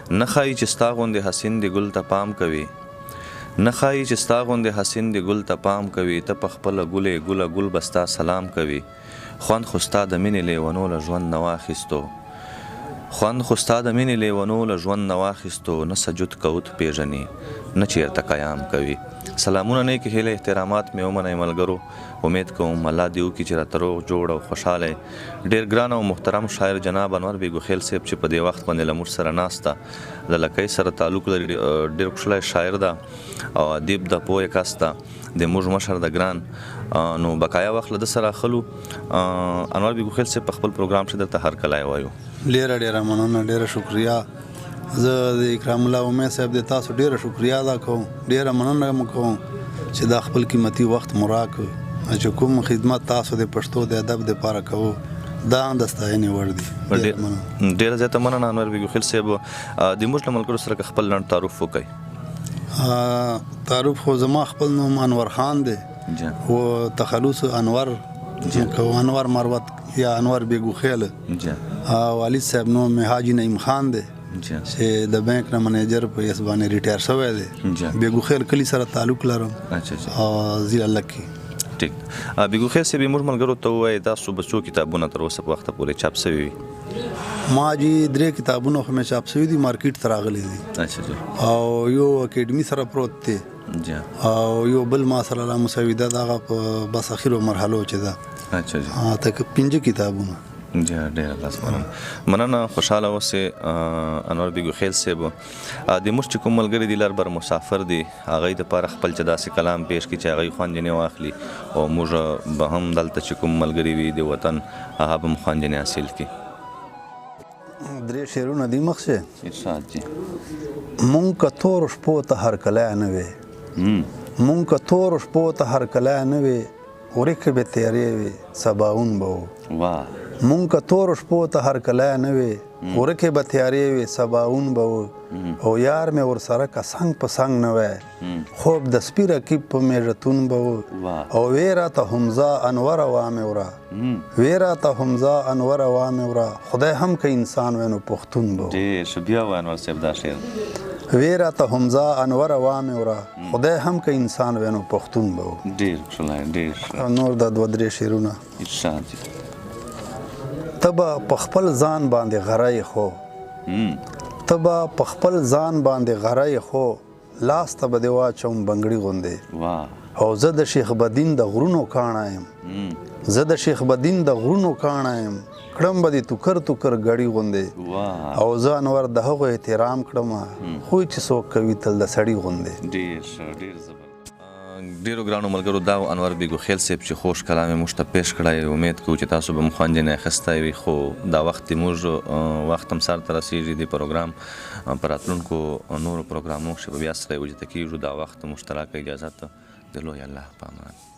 نه ښایي چې ستا غوندې حسین د ګل ته پام کوي نه ښایي چې ستا غوندې حسین د ګل ته پام کوي ته په خپله ګلې ګله ګل به ستا سلام کوي خوند خو ستا د مینې لیونو له ژوند نه واخیستو خوند خو ستا د مینې لیونو له ژوند نه واخیستو نه سجود کوت پیژني نه چېرته قیام کوي سلامونه نیکې هیلې احترامات مې ومنئ ملګرو امید کوم الله دې وکړي چې راته روغ جوړ او خوشحاله ډېر ګران او محترم شاعر جناب انور بېګوخېل صاحب چې په دې وخت باندې له موږ سره ناست ده د لکۍ سره تعلق لري ډېر ښکلی شاعر ده او ادیب ده پوه کس ده د موږ مشر د ګران نو بقایا وخت له ده سره اخلو انور بېګوخېل صاحب په خپل پروګرام چې درته هرکلی وایو ډېره مننه ډېره شکریه زه د اکرام الله امید صاحب د تاسو ډېره شکریه ادا کوم ډېره مننه م کوم چې دا خپل قیمتي وخت مو راکړ چې کوم خدمت تاسو د پښتو د ادب دپاره کوو دا هم د ستاینې وړ دي ډېره زیاته مننه انور بېګوخېل صاحب د موږ له ملګرو سره که خپل لنډ تعارف وکړئ تعارف خو زما خپل نوم انور خان دی و تخلص انور انور مروت یا انور بېګوخېل والد صاحب نوم مې حاجي نعیم خان دی چې د بینک نه منیجر په یس باندې ریټایر شوی دی بېګوخېل کلي سره تعلق لرم او ضلع لکي ټیک بېګوخېل صاحب موږ ملګرو ته ووایي تاسو به څو کتابونه تر اوسه په وخته پورې چاپ سوي وي ما جی 3 کتابونه خو مې چاپ سوي دي مارکیټ ته راغلي دي او یو اکیډمي سره پروت دی او یو بل ما سره لا مسوده دغه په بس اخرو مرحلو چې ده تک 5 کتابونه ډېره لاس مننه خوشحاله اوسې انور بېګوخېل صاحب د موږ چې کوم ملګري دي لر بر مسافر دي هغوی دپاره خپل چې داسې کلام پیش کړي چې هغوی خوند ځینې واخلي او موږ به هم دلته چې کوم ملګري وي د وطن هغه به هم خوند ځینې حاصل کړي 3 شعرونه دي مخکې ارشاد جي مونږ که تورو شپو ته هرکلی نه وې مونږ که تورو شپو ته هرکلی نه وې ورکې به تیارې وې سباون به و مونږ که تورو شپو ته هرکلی نه وې ورکې به تیارې وې سباون به و او یار مې ورسره که څنګ په څنګ نه وی خوب د سپي رقیب په میژتون به و او وی راته همزه انوره وامې وره وی راته همزه انوره وامې وره خدای هم که انسان وی نو پښتون به و ډېر ښه بیا وایه انور صاحب دا شعر وی راته همزه انوره وامې وره خدای هم که انسان وی نو پښتون به و ډېر ښکلی ډېر نور دا 2-3 شعرونه ارشاد جي ته به په خپل ځان باندې غری خو ته به په خپل ځان باندې غری خو لاس ته به دې واچوم بنګړي غوندې او زه د شیخ بدین د غرونو کاڼه یم زه د شیخ بدین د غرونو کاڼه یم کړم به دې توکر توکر ګړي غوندې او زه انور د هغو احترام کړم خوی چې څوک کوي تل د سړي غوندې ډېر ښه ډېر زبردست ډېرو ګرانو ملګرو دا و انور بېګوخېل صاحب چې خوږ کلام یې موږ ته پیش کړی امید کوو چې تاسو به مو خوند یې اخیستی وي خو دا وخت موږ وخت هم سر ته رسېږي د پروګرام په راتلونکو نورو پروګرامونو کښې به بیا سره یو جته کېږو دا وخت مشترکه اجازت د لوی الله په امان